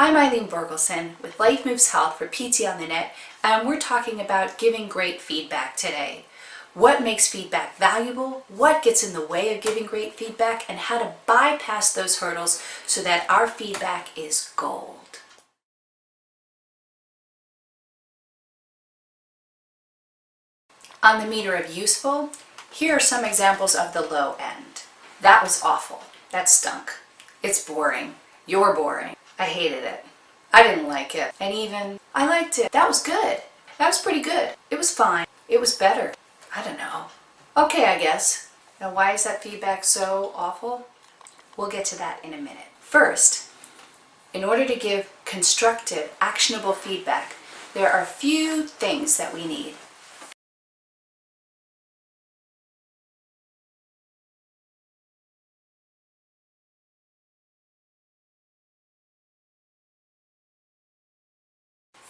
I'm Eileen Borgelson with Life Moves Health for PT on the Net, and we're talking about giving great feedback today. What makes feedback valuable, what gets in the way of giving great feedback, and how to bypass those hurdles so that our feedback is gold. On the meter of useful, here are some examples of the low end. That was awful. That stunk. It's boring. You're boring. I hated it. I didn't like it. And even, I liked it. That was good. That was pretty good. It was fine. It was better. I don't know. Okay, I guess. Now, why is that feedback so awful? We'll get to that in a minute. First, in order to give constructive, actionable feedback, there are a few things that we need.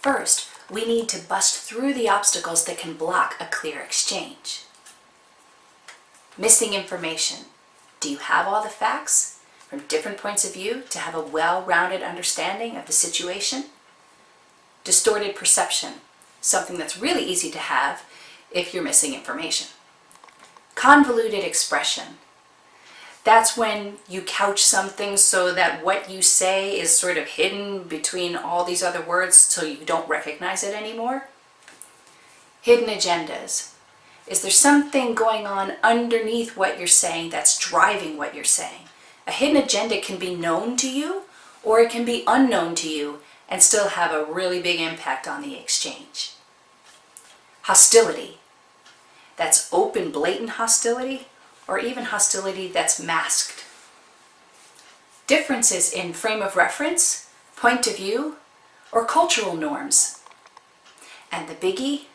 First, we need to bust through the obstacles that can block a clear exchange. Missing information. Do you have all the facts from different points of view to have a well-rounded understanding of the situation? Distorted perception. Something that's really easy to have if you're missing information. Convoluted expression. That's when you couch something so that what you say is sort of hidden between all these other words so you don't recognize it anymore. Hidden agendas. Is there something going on underneath what you're saying that's driving what you're saying? A hidden agenda can be known to you or it can be unknown to you and still have a really big impact on the exchange. Hostility. That's open, blatant hostility, or even hostility that's masked. Differences in frame of reference, point of view, or cultural norms. And the biggie,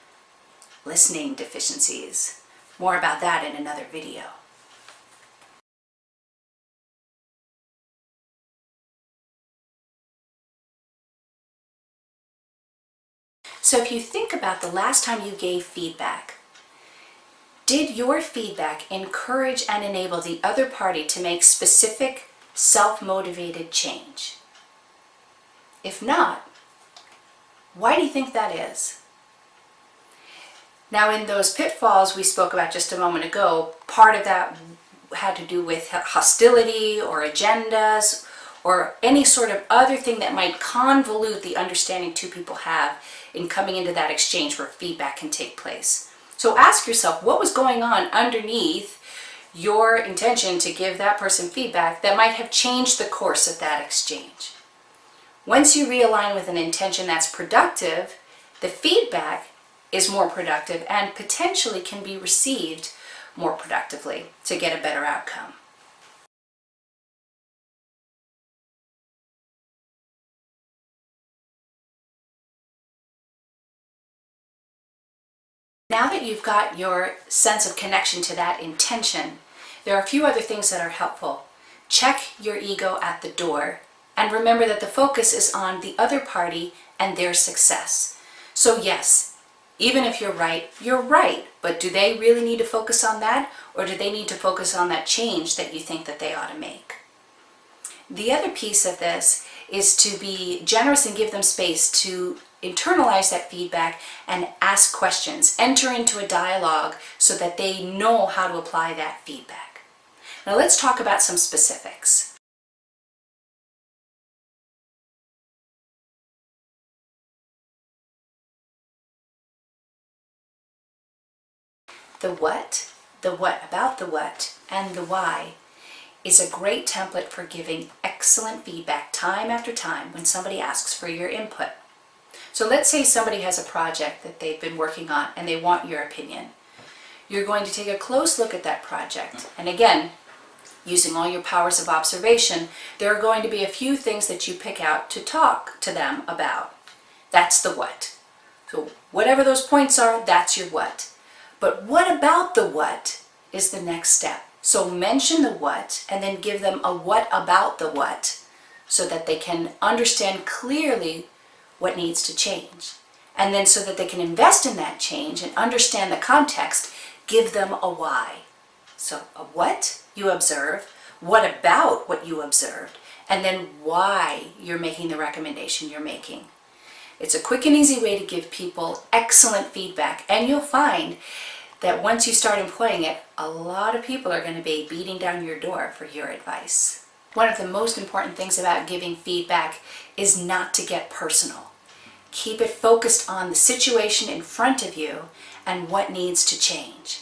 listening deficiencies. More about that in another video. So if you think about the last time you gave feedback, did your feedback encourage and enable the other party to make specific, self-motivated change? If not, why do you think that is? Now, in those pitfalls we spoke about just a moment ago, part of that had to do with hostility or agendas or any sort of other thing that might convolute the understanding two people have in coming into that exchange where feedback can take place. So ask yourself, what was going on underneath your intention to give that person feedback that might have changed the course of that exchange? Once you realign with an intention that's productive, the feedback is more productive and potentially can be received more productively to get a better outcome. Now that you've got your sense of connection to that intention, there are a few other things that are helpful. Check your ego at the door and remember that the focus is on the other party and their success. So yes, even if you're right, but do they really need to focus on that, or do they need to focus on that change that you think that they ought to make? The other piece of this is to be generous and give them space to internalize that feedback and ask questions. Enter into a dialogue so that they know how to apply that feedback. Now let's talk about some specifics. The what about the what, and the why is a great template for giving excellent feedback time after time when somebody asks for your input. So let's say somebody has a project that they've been working on and they want your opinion. You're going to take a close look at that project. And again, using all your powers of observation, there are going to be a few things that you pick out to talk to them about. That's the what. So whatever those points are, that's your what. But what about the what is the next step. So mention the what and then give them a what about the what so that they can understand clearly what needs to change. And then so that they can invest in that change and understand the context, give them a why. So a what you observe, what about what you observed, and then why you're making the recommendation you're making. It's a quick and easy way to give people excellent feedback, and you'll find that once you start employing it, a lot of people are going to be beating down your door for your advice. One of the most important things about giving feedback is not to get personal. Keep it focused on the situation in front of you and what needs to change.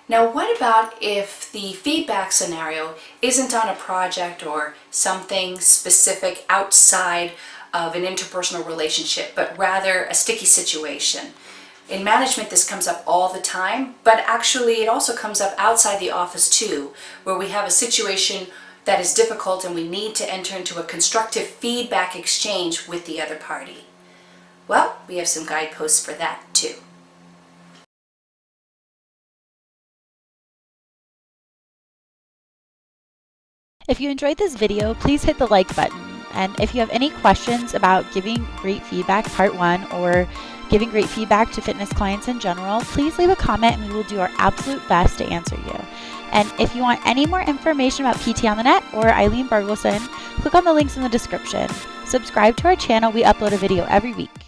Now, what about if the feedback scenario isn't on a project or something specific outside of an interpersonal relationship, but rather a sticky situation? In management, this comes up all the time, but actually it also comes up outside the office too, where we have a situation that is difficult and we need to enter into a constructive feedback exchange with the other party. Well, we have some guideposts for that too. If you enjoyed this video, please hit the like button. And if you have any questions about giving great feedback part 1 or giving great feedback to fitness clients in general, please leave a comment and we will do our absolute best to answer you. And if you want any more information about PT on the Net or Eileen Bergelson, click on the links in the description. Subscribe to our channel. We upload a video every week.